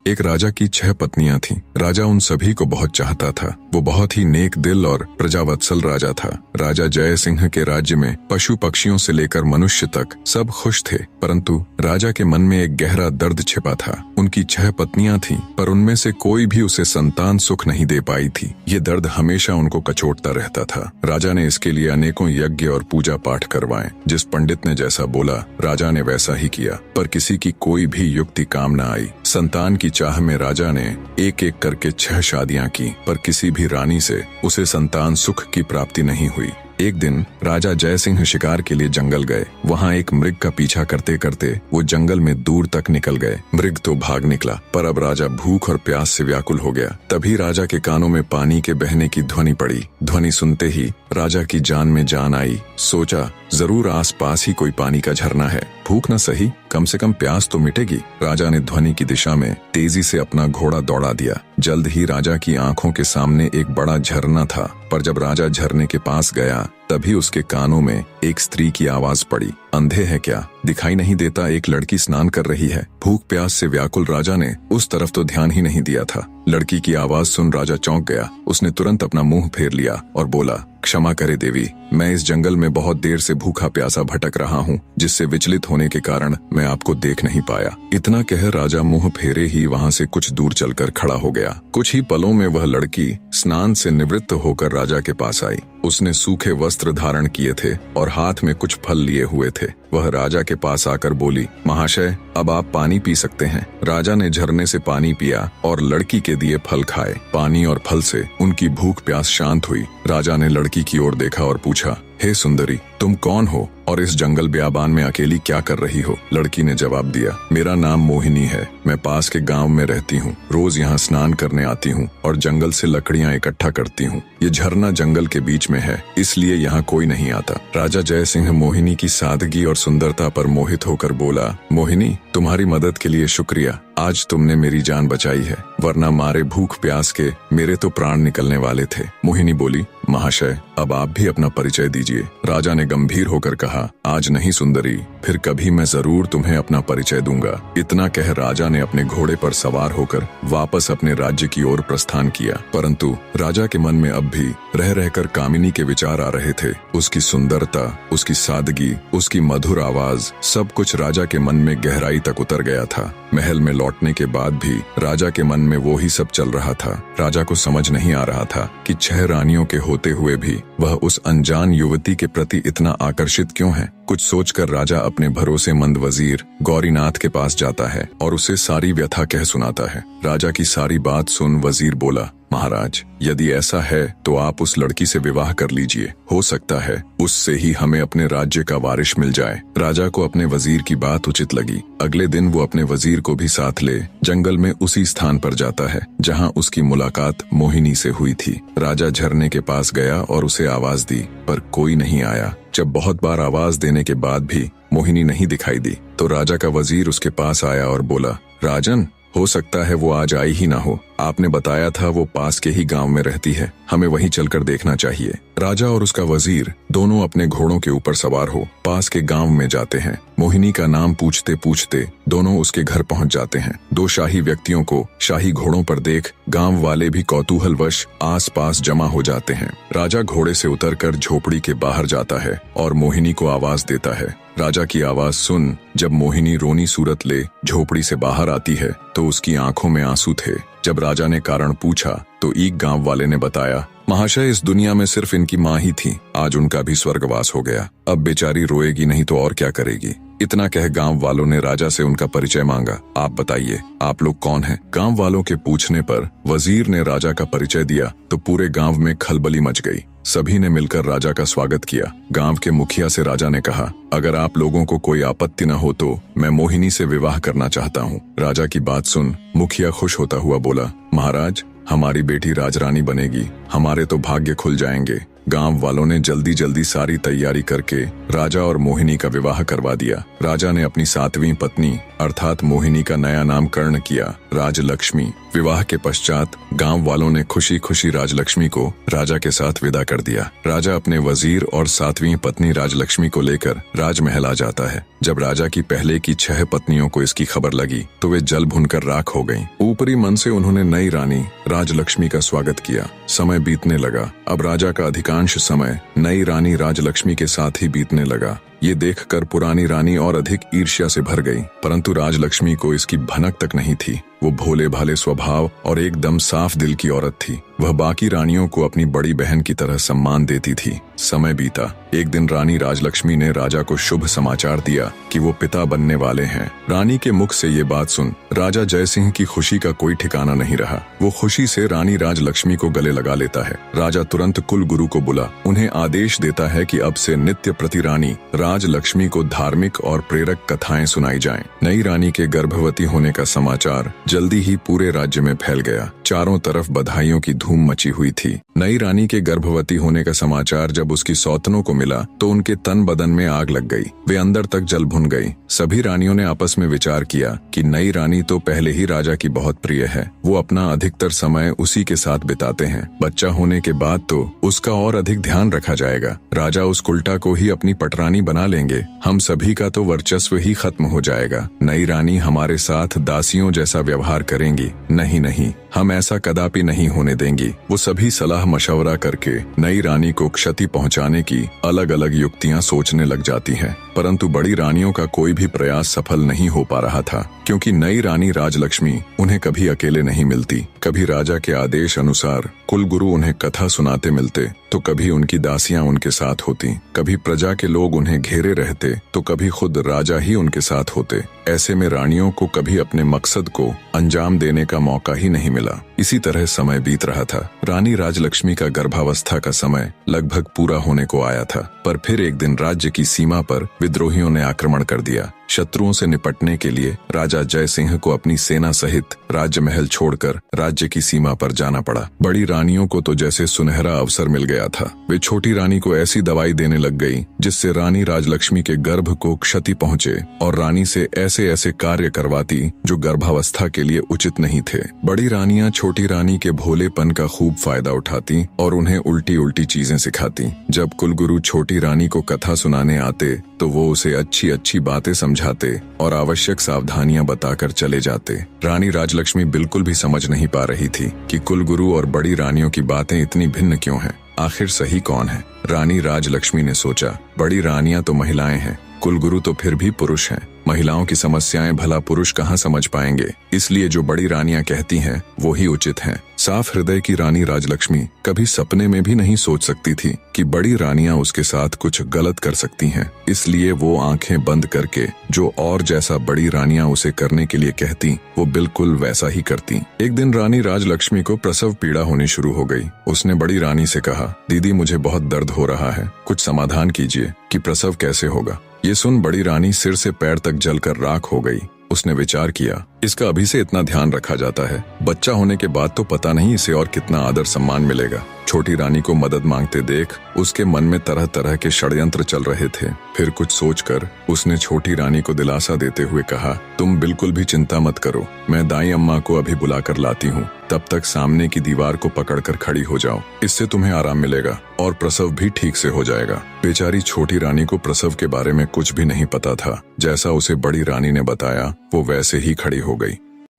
एक राजा की 6 पत्नियां थीं। राजा उन सभी को बहुत चाहता था। वो बहुत ही नेक दिल और प्रजावत्सल राजा था। राजा जय सिंह के राज्य में पशु पक्षियों से लेकर मनुष्य तक सब खुश थे, परंतु राजा के मन में एक गहरा दर्द छिपा था। उनकी 6 पत्नियां थीं, पर उनमें से कोई भी उसे संतान सुख नहीं दे पाई थी। ये दर्द हमेशा उनको कचोटता रहता था। राजा ने इसके लिए अनेकों यज्ञ और पूजा पाठ करवाए। जिस पंडित ने जैसा बोला, राजा ने वैसा ही किया, पर किसी की कोई भी युक्ति काम न आई। संतान की चाह में राजा ने एक एक करके 6 शादियां की, पर किसी भी रानी से उसे संतान सुख की प्राप्ति नहीं हुई। एक दिन राजा जय सिंह शिकार के लिए जंगल गए। वहाँ एक मृग का पीछा करते करते वो जंगल में दूर तक निकल गए। मृग तो भाग निकला, पर अब राजा भूख और प्यास से व्याकुल हो गया। तभी राजा के कानों में पानी के बहने की ध्वनि पड़ी। ध्वनि सुनते ही राजा की जान में जान आई। सोचा, जरूर आसपास ही कोई पानी का झरना है। भूख न सही, कम से कम प्यास तो मिटेगी। राजा ने ध्वनि की दिशा में तेजी से अपना घोड़ा दौड़ा दिया। जल्द ही राजा की आंखों के सामने एक बड़ा झरना था, पर जब राजा झरने के पास गया, तभी उसके कानों में एक स्त्री की आवाज पड़ी। अंधे है क्या? दिखाई नहीं देता? एक लड़की स्नान कर रही है। भूख प्यास से व्याकुल राजा ने उस तरफ तो ध्यान ही नहीं दिया था। लड़की की आवाज सुन राजा चौंक गया। उसने तुरंत अपना मुंह फेर लिया और बोला, क्षमा करे देवी, मैं इस जंगल में बहुत देर से भूखा प्यासा भटक रहा हूँ, जिससे विचलित होने के कारण मैं आपको देख नहीं पाया। इतना कह राजा मुंह फेरे ही वहाँ से कुछ दूर चलकर खड़ा हो गया। कुछ ही पलों में वह लड़की स्नान से निवृत्त होकर राजा के पास आई। उसने सूखे वस्त्र धारण किए थे और हाथ में कुछ फल लिए हुए थे। वह राजा के पास आकर बोली, महाशय, अब आप पानी पी सकते हैं। राजा ने झरने से पानी पिया और लड़की के दिए फल खाए। पानी और फल से उनकी भूख प्यास शांत हुई। राजा ने लड़की की ओर देखा और पूछा, हे सुंदरी, तुम कौन हो और इस जंगल ब्याबान में अकेली क्या कर रही हो? लड़की ने जवाब दिया, मेरा नाम मोहिनी है। मैं पास के गांव में रहती हूँ। रोज यहाँ स्नान करने आती हूँ और जंगल से लकड़ियाँ इकट्ठा करती हूँ। ये झरना जंगल के बीच में है, इसलिए यहाँ कोई नहीं आता। राजा जय सिंह मोहिनी की सादगी और सुंदरता पर मोहित होकर बोला, मोहिनी, तुम्हारी मदद के लिए शुक्रिया। आज तुमने मेरी जान बचाई है, वरना मारे भूख प्यास के मेरे तो प्राण निकलने वाले थे। मोहिनी बोली, महाशय, अब आप भी अपना परिचय दीजिए। राजा ने गंभीर होकर कहा, आज नहीं सुंदरी, फिर कभी मैं जरूर तुम्हें अपना परिचय दूंगा। इतना कह राजा ने अपने घोड़े पर सवार होकर वापस अपने राज्य की ओर प्रस्थान किया। परंतु राजा के मन में अब भी रह रहकर कामिनी के विचार आ रहे थे। उसकी सुंदरता, उसकी सादगी, उसकी मधुर आवाज, सब कुछ राजा के मन में गहराई तक उतर गया था। महल में लौटने के बाद भी राजा के मन में वो ही सब चल रहा था। राजा को समझ नहीं आ रहा था कि 6 रानियों के होते हुए भी वह उस अनजान युवती के प्रति इतना आकर्षित क्यों है। कुछ सोचकर राजा अपने भरोसेमंद वजीर गौरीनाथ के पास जाता है और उसे सारी व्यथा कह सुनाता है। राजा की सारी बात सुन वजीर बोला, महाराज, यदि ऐसा है तो आप उस लड़की से विवाह कर लीजिए। हो सकता है उससे ही हमें अपने राज्य का वारिश मिल जाए। राजा को अपने वजीर की बात उचित लगी। अगले दिन वो अपने वजीर को भी साथ ले जंगल में उसी स्थान पर जाता है जहाँ उसकी मुलाकात मोहिनी से हुई थी। राजा झरने के पास गया और उसे आवाज दी, पर कोई नहीं आया। जब बहुत बार आवाज देने के बाद भी मोहिनी नहीं दिखाई दी, तो राजा का वजीर उसके पास आया और बोला, राजन, हो सकता है वो आज आई ही ना हो। आपने बताया था वो पास के ही गांव में रहती है, हमें वहीं चलकर देखना चाहिए। राजा और उसका वजीर दोनों अपने घोड़ों के ऊपर सवार हो पास के गांव में जाते हैं। मोहिनी का नाम पूछते पूछते दोनों उसके घर पहुंच जाते हैं। 2 शाही व्यक्तियों को शाही घोड़ों पर देख गांव वाले भी कौतूहलवश आस पास जमा हो जाते हैं। राजा घोड़े से उतरकर झोपड़ी के बाहर जाता है और मोहिनी को आवाज देता है। राजा की आवाज सुन जब मोहिनी रोनी सूरत ले झोपड़ी से बाहर आती है तो उसकी आंखों में आंसू थे। जब राजा ने कारण पूछा तो एक गांव वाले ने बताया, महाशय, इस दुनिया में सिर्फ इनकी माँ ही थी, आज उनका भी स्वर्गवास हो गया। अब बेचारी रोएगी नहीं तो और क्या करेगी। इतना कह गांव वालों ने राजा से उनका परिचय मांगा। आप बताइए, आप लोग कौन हैं? गांव वालों के पूछने पर वजीर ने राजा का परिचय दिया तो पूरे गांव में खलबली मच गई। सभी ने मिलकर राजा का स्वागत किया। गांव के मुखिया से राजा ने कहा, अगर आप लोगों को कोई आपत्ति न हो तो मैं मोहिनी से विवाह करना चाहता हूँ। राजा की बात सुन मुखिया खुश होता हुआ बोला, महाराज, हमारी बेटी राजरानी बनेगी, हमारे तो भाग्य खुल जाएंगे। गांव वालों ने जल्दी जल्दी सारी तैयारी करके राजा और मोहिनी का विवाह करवा दिया। राजा ने अपनी 7वीं पत्नी अर्थात मोहिनी का नया नामकरण किया राजलक्ष्मी। विवाह के पश्चात गांव वालों ने खुशी खुशी राजलक्ष्मी को राजा के साथ विदा कर दिया। राजा अपने वजीर और 7वीं पत्नी राजलक्ष्मी को लेकर राजमहल आ जाता है। जब राजा की पहले की 6 पत्नियों को इसकी खबर लगी तो वे जल भुनकर राख हो गईं। ऊपरी मन से उन्होंने नई रानी राजलक्ष्मी का स्वागत किया। समय बीतने लगा। अब राजा का अधिकांश समय नई रानी राजलक्ष्मी के साथ ही बीतने लगा। ये देखकर पुरानी रानी और अधिक ईर्ष्या से भर गई, परंतु राजलक्ष्मी को इसकी भनक तक नहीं थी। वो भोले भाले स्वभाव और एकदम साफ दिल की औरत थी। वह बाकी रानियों को अपनी बड़ी बहन की तरह सम्मान देती थी। समय बीता। एक दिन रानी राजलक्ष्मी ने राजा को शुभ समाचार दिया कि वो पिता बनने वाले हैं। रानी के मुख से ये बात सुन राजा जयसिंह की खुशी का कोई ठिकाना नहीं रहा। वो खुशी से रानी राजलक्ष्मी को गले लगा लेता है। राजा तुरंत कुल गुरु को बुला उन्हें आदेश देता है कि अब से नित्य प्रति रानी राजलक्ष्मी को धार्मिक और प्रेरक कथाएं सुनाई जाएं। नई रानी के गर्भवती होने का समाचार जल्दी ही पूरे राज्य में फैल गया। चारों तरफ बधाइयों की धूम मची हुई थी। नई रानी के गर्भवती होने का समाचार जब उसकी सौतनों को मिला तो उनके तन बदन में आग लग गई। वे अंदर तक जल भुन गई। सभी रानियों ने आपस में विचार किया कि नई रानी तो पहले ही राजा की बहुत प्रिय है। वो अपना अधिकतर समय उसी के साथ बिताते हैं। बच्चा होने के बाद तो उसका और अधिक ध्यान रखा जाएगा। राजा उस कुल्टा को ही अपनी पटरानी बना लेंगे। हम सभी का तो वर्चस्व ही खत्म हो जाएगा। नई रानी हमारे साथ दासियों जैसा व्यवहार करेंगी। नहीं नहीं, हम ऐसा कदापि नहीं होने देंगी। वो सभी सलाह मशवरा करके नई रानी को क्षति पहुंचाने की अलग अलग युक्तियां सोचने लग जाती हैं। परंतु बड़ी रानियों का कोई भी प्रयास सफल नहीं हो पा रहा था, क्योंकि नई रानी राजलक्ष्मी उन्हें कभी अकेले नहीं मिलती। कभी राजा के आदेश अनुसार कुलगुरु उन्हें कथा सुनाते मिलते तो कभी उनकी दासियां उनके साथ होती। कभी प्रजा के लोग उन्हें घेरे रहते तो कभी खुद राजा ही उनके साथ होते। ऐसे में रानियों को कभी अपने मकसद को अंजाम देने का मौका ही नहीं मिला। इसी तरह समय बीत रहा था। रानी राजलक्ष्मी का गर्भावस्था का समय लगभग पूरा होने को आया था, पर फिर एक दिन राज्य की सीमा पर विद्रोहियों ने आक्रमण कर दिया। शत्रुओं से निपटने के लिए राजा जयसिंह को अपनी सेना सहित राजमहल छोड़कर राज्य की सीमा पर जाना पड़ा। बड़ी रानियों को तो जैसे सुनहरा अवसर मिल गया था। वे छोटी रानी को ऐसी दवाई देने लग गई जिससे रानी राजलक्ष्मी के गर्भ को क्षति पहुंचे और रानी से ऐसे ऐसे कार्य करवाती जो गर्भावस्था के लिए उचित नहीं थे। बड़ी रानियां छोटी रानी के भोलेपन का खूब फायदा उठाती और उन्हें उल्टी उल्टी चीजें सिखाती। जब कुलगुरु छोटी रानी को कथा सुनाने आते तो वो उसे अच्छी अच्छी बातें समझाते और आवश्यक सावधानियां बताकर चले जाते। रानी राजलक्ष्मी बिल्कुल भी समझ नहीं पा रही थी कि कुलगुरु और बड़ी रानियों की बातें इतनी भिन्न क्यों हैं। आखिर सही कौन है? रानी राजलक्ष्मी ने सोचा, बड़ी रानियां तो महिलाएं हैं, कुलगुरु तो फिर भी पुरुष हैं। महिलाओं की समस्याएं भला पुरुष कहाँ समझ पाएंगे, इसलिए जो बड़ी रानियां कहती हैं वो ही उचित हैं। साफ हृदय की रानी राजलक्ष्मी कभी सपने में भी नहीं सोच सकती थी कि बड़ी रानियां उसके साथ कुछ गलत कर सकती हैं। इसलिए वो आंखें बंद करके जो और जैसा बड़ी रानियां उसे करने के लिए कहती वो बिल्कुल वैसा ही करती। एक दिन रानी राजलक्ष्मी को प्रसव पीड़ा होनी शुरू हो गई। उसने बड़ी रानी से कहा, दीदी मुझे बहुत दर्द हो रहा है, कुछ समाधान कीजिए कि प्रसव कैसे होगा। ये सुन बड़ी रानी सिर से पैर तक जलकर राख हो गई। उसने विचार किया, इसका अभी से इतना ध्यान रखा जाता है, बच्चा होने के बाद तो पता नहीं इसे और कितना आदर सम्मान मिलेगा। छोटी रानी को मदद मांगते देख उसके मन में तरह तरह के षड्यंत्र चल रहे थे। फिर कुछ सोचकर उसने छोटी रानी को दिलासा देते हुए कहा, तुम बिल्कुल भी चिंता मत करो, मैं दाई अम्मा को अभी बुलाकर लाती हूँ। तब तक सामने की दीवार को पकड़कर खड़ी हो जाओ, इससे तुम्हें आराम मिलेगा और प्रसव भी ठीक से हो जाएगा। बेचारी छोटी रानी को प्रसव के बारे में कुछ भी नहीं पता था। जैसा उसे बड़ी रानी ने बताया वो वैसे ही खड़ी हो गई।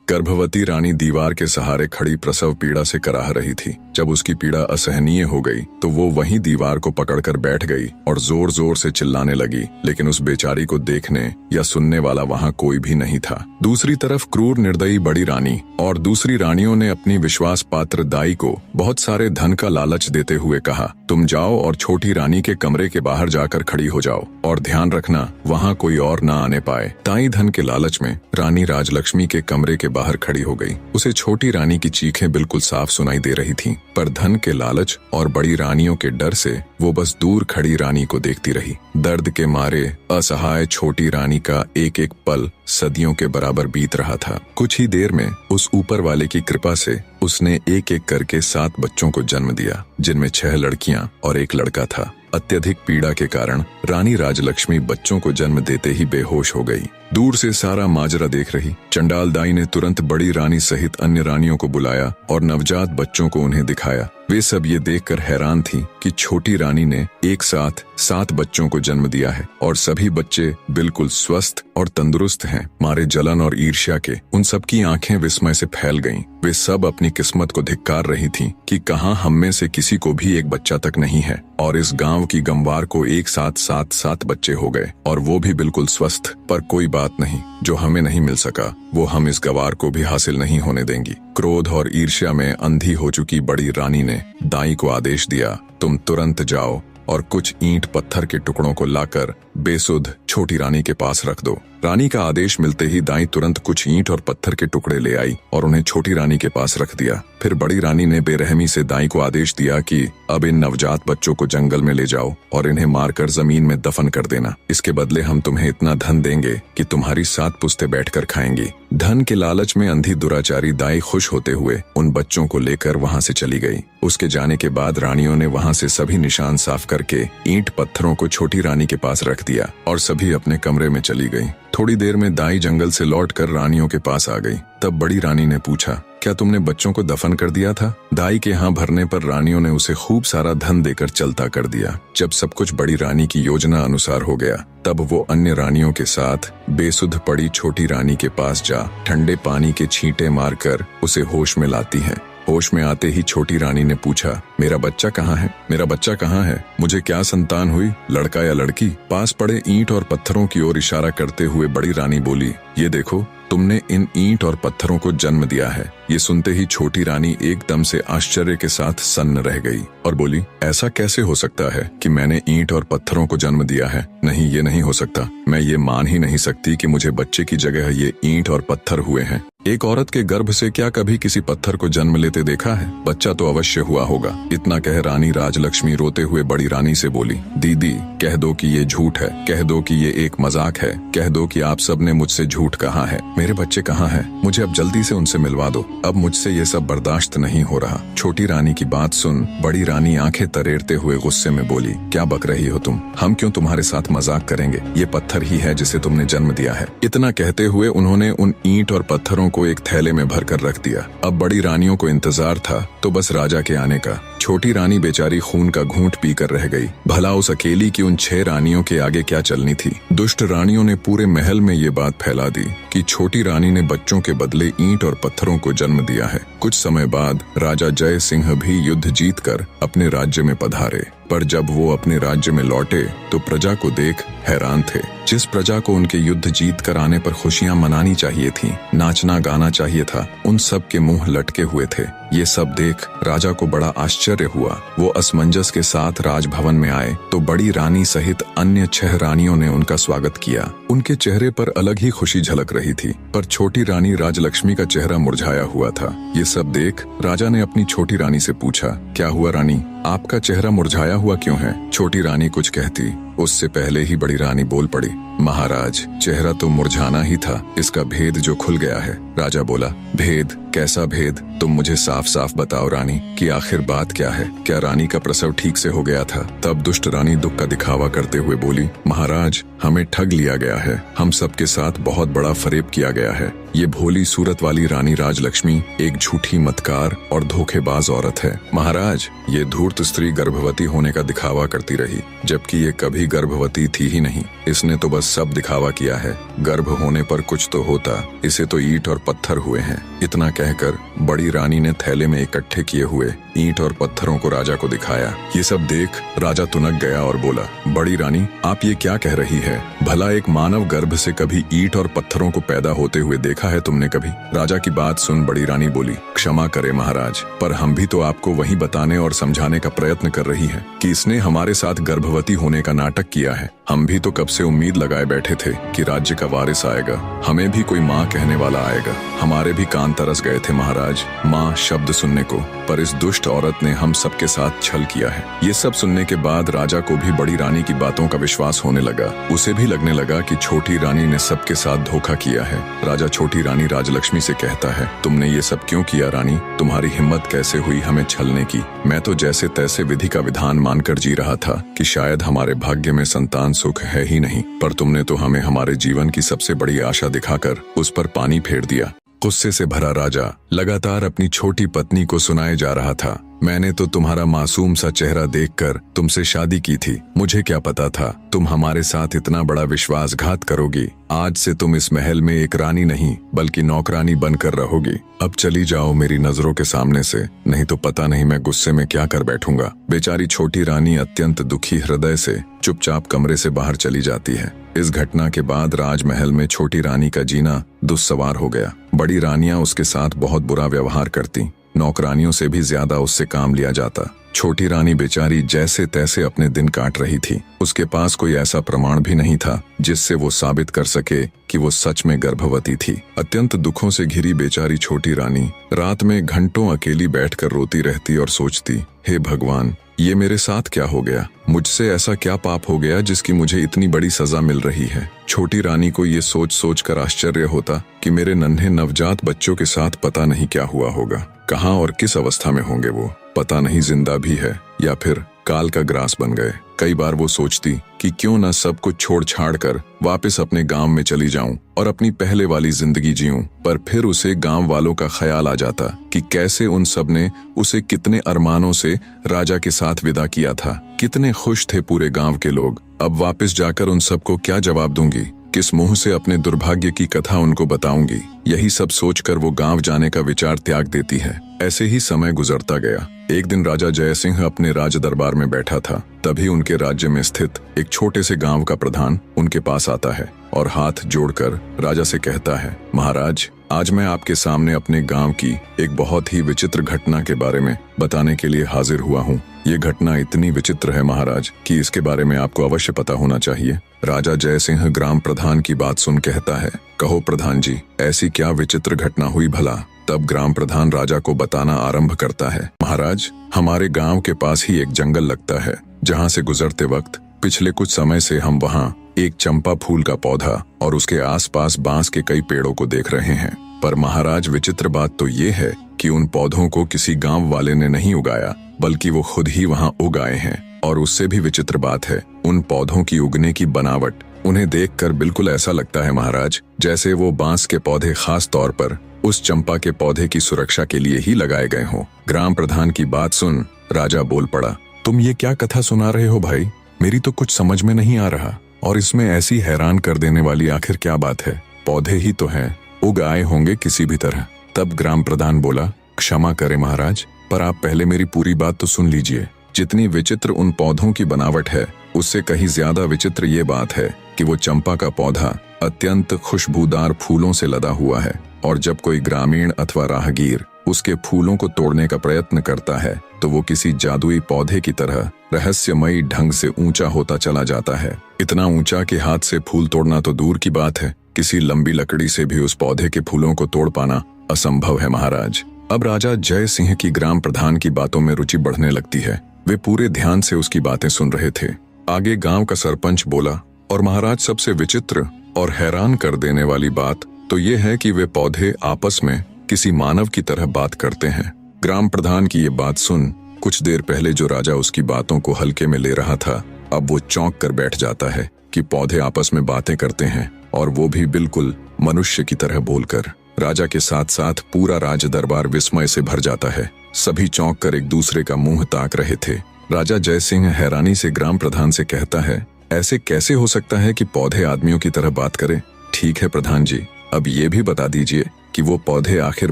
गर्भवती रानी दीवार के सहारे खड़ी प्रसव पीड़ा से कराह रही थी। जब उसकी पीड़ा असहनीय हो गई तो वो वहीं दीवार को पकड़कर बैठ गई और जोर जोर से चिल्लाने लगी, लेकिन उस बेचारी को देखने या सुनने वाला वहां कोई भी नहीं था। दूसरी तरफ क्रूर निर्दयी बड़ी रानी और दूसरी रानियों ने अपनी विश्वास पात्र दाई को बहुत सारे धन का लालच देते हुए कहा, तुम जाओ और छोटी रानी के कमरे के बाहर जाकर खड़ी हो जाओ और ध्यान रखना वहाँ कोई और न आने पाए। दाई धन के लालच में रानी राजलक्ष्मी के कमरे के बाहर खड़ी हो गई। उसे छोटी रानी की चीखें बिल्कुल साफ सुनाई दे रही थीं, पर धन के लालच और बड़ी रानियों के डर से वो बस दूर खड़ी रानी को देखती रही। दर्द के मारे असहाय छोटी रानी का एक एक पल सदियों के बराबर बीत रहा था। कुछ ही देर में उस ऊपर वाले की कृपा से उसने एक एक करके 7 बच्चों को जन्म दिया, जिनमें 6 लड़कियां और 1 लड़का था। अत्यधिक पीड़ा के कारण रानी राजलक्ष्मी बच्चों को जन्म देते ही बेहोश हो गई। दूर से सारा माजरा देख रही चंडाल दाई ने तुरंत बड़ी रानी सहित अन्य रानियों को बुलाया और नवजात बच्चों को उन्हें दिखाया। वे सब ये देखकर हैरान थीं कि छोटी रानी ने एक साथ 7 बच्चों को जन्म दिया है और सभी बच्चे बिल्कुल स्वस्थ और तंदुरुस्त हैं। मारे जलन और ईर्ष्या के उन सब की आंखें विस्मय से फैल गईं। वे सब अपनी किस्मत को धिक्कार रही थीं कि कहां हम में से किसी को भी एक बच्चा तक नहीं है, और इस गांव की गंवार को एक साथ 7 बच्चे हो गए और वो भी बिल्कुल स्वस्थ। पर कोई बात नहीं, जो हमें नहीं मिल सका वो हम इस गंवार को भी हासिल नहीं होने देंगी। क्रोध और ईर्ष्या में अंधी हो चुकी बड़ी रानी ने दाई को आदेश दिया, तुम तुरंत जाओ और कुछ ईंट पत्थर के टुकड़ों को लाकर बेसुध छोटी रानी के पास रख दो। रानी का आदेश मिलते ही दाई तुरंत कुछ ईंट और पत्थर के टुकड़े ले आई और उन्हें छोटी रानी के पास रख दिया। फिर बड़ी रानी ने बेरहमी से दाई को आदेश दिया कि अब इन नवजात बच्चों को जंगल में ले जाओ और इन्हें मारकर जमीन में दफन कर देना। इसके बदले हम तुम्हें इतना धन देंगे कि तुम्हारी 7 पुश्ते बैठकर खाएंगी। धन के लालच में अंधी दुराचारी दाई खुश होते हुए उन बच्चों को लेकर वहां से चली गई। उसके जाने के बाद रानियों ने वहां से सभी निशान साफ करके ईंट पत्थरों को छोटी रानी के पास रख दिया और सभी अपने कमरे में चली गई। थोड़ी देर में दाई जंगल से लौटकर रानियों के पास आ गई। तब बड़ी रानी ने पूछा, क्या तुमने बच्चों को दफन कर दिया था? दाई के यहाँ भरने पर रानियों ने उसे खूब सारा धन देकर चलता कर दिया। जब सब कुछ बड़ी रानी की योजना अनुसार हो गया तब वो अन्य रानियों के साथ बेसुध पड़ी छोटी रानी के पास जा ठंडे पानी के छींटे मारकर उसे होश में लाती है। होश में आते ही छोटी रानी ने पूछा, मेरा बच्चा कहाँ है? मेरा बच्चा कहाँ है? मुझे क्या संतान हुई, लड़का या लड़की? पास पड़े ईंट और पत्थरों की ओर इशारा करते हुए बड़ी रानी बोली, ये देखो, तुमने इन ईंट और पत्थरों को जन्म दिया है। ये सुनते ही छोटी रानी एकदम से आश्चर्य के साथ सन्न रह गई और बोली, ऐसा कैसे हो सकता है कि मैंने ईंट और पत्थरों को जन्म दिया है? नहीं, ये नहीं हो सकता। मैं ये मान ही नहीं सकती कि मुझे बच्चे की जगह ये ईंट और पत्थर हुए हैं। एक औरत के गर्भ से क्या कभी किसी पत्थर को जन्म लेते देखा है? बच्चा तो अवश्य हुआ होगा। इतना कह रानी राजलक्ष्मी रोते हुए बड़ी रानी से बोली, दीदी, कह दो कि ये झूठ है, कह दो कि ये एक मजाक है, कह दो कि आप सब ने मुझसे झूठ कहा है। मेरे बच्चे कहाँ हैं? मुझे अब जल्दी से उनसे मिलवा दो। अब मुझसे ये सब बर्दाश्त नहीं हो रहा। छोटी रानी की बात सुन बड़ी रानी आंखें तरेरते हुए गुस्से में बोली, क्या बक रही हो तुम? हम क्यों तुम्हारे साथ मजाक करेंगे? ये पत्थर ही है जिसे तुमने जन्म दिया है। इतना कहते हुए उन्होंने उन ईंट और पत्थरों को एक थैले में भरकर रख दिया। अब बड़ी रानियों को इंतजार था तो बस राजा के आने का। छोटी रानी बेचारी खून का घूंट पीकर रह गई। भला उस अकेली की उन 6 रानियों के आगे क्या चलनी थी? दुष्ट रानियों ने पूरे महल में ये बात फैला दी कि छोटी रानी ने बच्चों के बदले ईंट और पत्थरों को जन्म दिया है। कुछ समय बाद राजा जय सिंह भी युद्ध जीतकर अपने राज्य में पधारे, पर जब वो अपने राज्य में लौटे तो प्रजा को देख हैरान थे। जिस प्रजा को उनके युद्ध जीत कर आने पर खुशियां मनानी चाहिए थीं, नाचना गाना चाहिए था, उन सब के मुंह लटके हुए थे। ये सब देख राजा को बड़ा आश्चर्य हुआ। वो असमंजस के साथ राजभवन में आए तो बड़ी रानी सहित अन्य 6 रानियों ने उनका स्वागत किया। उनके चेहरे पर अलग ही खुशी झलक रही थी, पर छोटी रानी राजलक्ष्मी का चेहरा मुरझाया हुआ था। ये सब देख राजा ने अपनी छोटी रानी से पूछा, क्या हुआ रानी, आपका चेहरा मुरझाया हुआ क्यों है? छोटी रानी कुछ कहती, उससे पहले ही बड़ी रानी बोल पड़ी, महाराज, चेहरा तो मुरझाना ही था, इसका भेद जो खुल गया है। राजा बोला, भेद? कैसा भेद? तुम मुझे साफ साफ बताओ रानी कि आखिर बात क्या है? क्या रानी का प्रसव ठीक से हो गया था? तब दुष्ट रानी दुख का दिखावा करते हुए बोली, महाराज, हमें ठग लिया गया है। हम सबके साथ बहुत बड़ा फरेब किया गया है। ये भोली सूरत वाली रानी राजलक्ष्मी एक झूठी मतकार और धोखेबाज औरत है। महाराज, ये धूर्त स्त्री गर्भवती होने का दिखावा करती रही, जबकि ये कभी गर्भवती थी ही नहीं। इसने तो बस सब दिखावा किया है। गर्भ होने पर कुछ तो होता, इसे तो ईंट और पत्थर हुए हैं। इतना कहकर बड़ी रानी ने थैले में इकट्ठे किए हुए ईंट और पत्थरों को राजा को दिखाया। ये सब देख राजा तुनक गया और बोला, बड़ी रानी, आप ये क्या कह रही है? भला एक मानव गर्भ से कभी ईंट और पत्थरों को पैदा होते हुए देखा है तुमने कभी? राजा की बात सुन बड़ी रानी बोली, क्षमा करे महाराज, पर हम भी तो आपको वही बताने और समझाने का प्रयत्न कर रही हैं कि इसने हमारे साथ गर्भवती होने का नाटक किया है। हम भी तो कब से उम्मीद लगाए बैठे थे कि राज्य का वारिस आएगा, हमें भी कोई माँ कहने वाला आएगा। हमारे भी कान तरस गए थे महाराज। महाराज माँ शब्द सुनने को, पर इस दुष्ट औरत ने हम सबके साथ छल किया है। ये सब सुनने के बाद राजा को भी बड़ी रानी की बातों का विश्वास होने लगा। उसे भी लगने लगा कि छोटी रानी ने सबके साथ धोखा किया है। राजा छोटी रानी राजलक्ष्मी से कहता है, तुमने ये सब क्यों किया रानी? तुम्हारी हिम्मत कैसे हुई हमें छलने की? मैं तो जैसे तैसे विधि का विधान मानकर जी रहा था कि शायद हमारे भाग्य में संतान सुख है ही नहीं, पर तुमने तो हमें हमारे जीवन की सबसे बड़ी आशा दिखाकर उस पर पानी फेर दिया। गुस्से से भरा राजा लगातार अपनी छोटी पत्नी को सुनाए जा रहा था, मैंने तो तुम्हारा मासूम सा चेहरा देखकर तुमसे शादी की थी। मुझे क्या पता था तुम हमारे साथ इतना बड़ा विश्वासघात करोगी। आज से तुम इस महल में एक रानी नहीं बल्कि नौकरानी बनकर रहोगी। अब चली जाओ मेरी नजरों के सामने से, नहीं तो पता नहीं मैं गुस्से में क्या कर बैठूंगा। बेचारी छोटी रानी अत्यंत दुखी हृदय से चुपचाप कमरे से बाहर चली जाती है। इस घटना के बाद राजमहल में छोटी रानी का जीना दुस्सवार हो गया। बड़ी रानियां उसके साथ बहुत बुरा व्यवहार करती, नौकरानियों से भी ज्यादा उससे काम लिया जाता। छोटी रानी बेचारी जैसे तैसे अपने दिन काट रही थी। उसके पास कोई ऐसा प्रमाण भी नहीं था जिससे वो साबित कर सके कि वो सच में गर्भवती थी। अत्यंत दुखों से घिरी बेचारी छोटी रानी रात में घंटों अकेली बैठकर रोती रहती और सोचती, हे भगवान, ये मेरे साथ क्या हो गया? मुझसे ऐसा क्या पाप हो गया जिसकी मुझे इतनी बड़ी सजा मिल रही है? छोटी रानी को ये सोच सोच कर आश्चर्य होता कि मेरे नन्हे नवजात बच्चों के साथ पता नहीं क्या हुआ होगा। कहाँ और किस अवस्था में होंगे वो, पता नहीं जिंदा भी है या फिर काल का ग्रास बन गए। कई बार वो सोचती कि क्यों न सब कुछ छोड़ छाड़ कर वापस अपने गांव में चली जाऊं और अपनी पहले वाली जिंदगी जीऊं, पर फिर उसे गांव वालों का ख्याल आ जाता कि कैसे उन सब ने उसे कितने अरमानों से राजा के साथ विदा किया था। कितने खुश थे पूरे गांव के लोग। अब वापस जाकर उन सबको क्या जवाब दूंगी? किस मुंह से अपने दुर्भाग्य की कथा उनको बताऊंगी? यही सब सोचकर वो गांव जाने का विचार त्याग देती है। ऐसे ही समय गुजरता गया। एक दिन राजा जयसिंह अपने राज दरबार में बैठा था। तभी उनके राज्य में स्थित एक छोटे से गांव का प्रधान उनके पास आता है और हाथ जोड़कर राजा से कहता है, महाराज, आज मैं आपके सामने अपने गांव की एक बहुत ही विचित्र घटना के बारे में बताने के लिए हाजिर हुआ हूँ। ये घटना इतनी विचित्र है महाराज कि इसके बारे में आपको अवश्य पता होना चाहिए। राजा जयसिंह ग्राम प्रधान की बात सुन कहता है, कहो प्रधान जी, ऐसी क्या विचित्र घटना हुई भला? तब ग्राम प्रधान राजा को बताना आरंभ करता है, महाराज, हमारे गांव के पास ही एक जंगल लगता है, जहां से गुजरते वक्त पिछले कुछ समय से हम वहां एक चंपा फूल का पौधा और उसके आसपास बांस के कई पेड़ों को देख रहे हैं। पर महाराज, विचित्र बात तो ये है कि उन पौधों को किसी गांव वाले ने नहीं उगाया, बल्कि वो खुद ही वहां उगाए हैं। और उससे भी विचित्र बात है, उन पौधों की उगने की बनावट, उन्हें देखकर बिल्कुल ऐसा लगता है महाराज जैसे वो बांस के पौधे खास तौर पर उस चंपा के पौधे की सुरक्षा के लिए ही लगाए गए हों। ग्राम प्रधान की बात सुन राजा बोल पड़ा, तुम ये क्या कथा सुना रहे हो भाई? मेरी तो कुछ समझ में नहीं आ रहा, और इसमें ऐसी हैरान कर देने वाली आखिर क्या बात है? पौधे ही तो हैं, उग आए होंगे किसी भी तरह। तब ग्राम प्रधान बोला, क्षमा करें महाराज, पर आप पहले मेरी पूरी बात तो सुन लीजिए। जितनी विचित्र उन पौधों की बनावट है, उससे कहीं ज्यादा विचित्र ये बात है कि वो चंपा का पौधा अत्यंत खुशबूदार फूलों से लदा हुआ है, और जब कोई ग्रामीण अथवा राहगीर उसके फूलों को तोड़ने का प्रयत्न करता है तो वो किसी जादुई पौधे की तरह रहस्यमयी ढंग से ऊंचा होता चला जाता है। इतना ऊंचा कि हाथ से फूल तोड़ना तो दूर की बात है, किसी लंबी लकड़ी से भी उस पौधे के फूलों को तोड़ पाना असंभव है महाराज। अब राजा जय सिंह की ग्राम प्रधान की बातों में रुचि बढ़ने लगती है। वे पूरे ध्यान से उसकी बातें सुन रहे थे। आगे गांव का सरपंच बोला, और महाराज, सबसे विचित्र और हैरान कर देने वाली बात तो ये है कि वे पौधे आपस में किसी मानव की तरह बात करते हैं। ग्राम प्रधान की ये बात सुन कुछ देर पहले जो राजा उसकी बातों को हल्के में ले रहा था, अब वो चौंक कर बैठ जाता है कि पौधे आपस में बातें करते हैं, और वो भी बिल्कुल मनुष्य की तरह बोलकर। राजा के साथ साथ पूरा राज दरबार विस्मय से भर जाता है। सभी चौंक कर एक दूसरे का मुंह ताक रहे थे। राजा जय सिंह हैरानी से ग्राम प्रधान से कहता है, ऐसे कैसे हो सकता है कि पौधे आदमियों की तरह बात करें? ठीक है प्रधान जी, अब ये भी बता दीजिए कि वो पौधे आखिर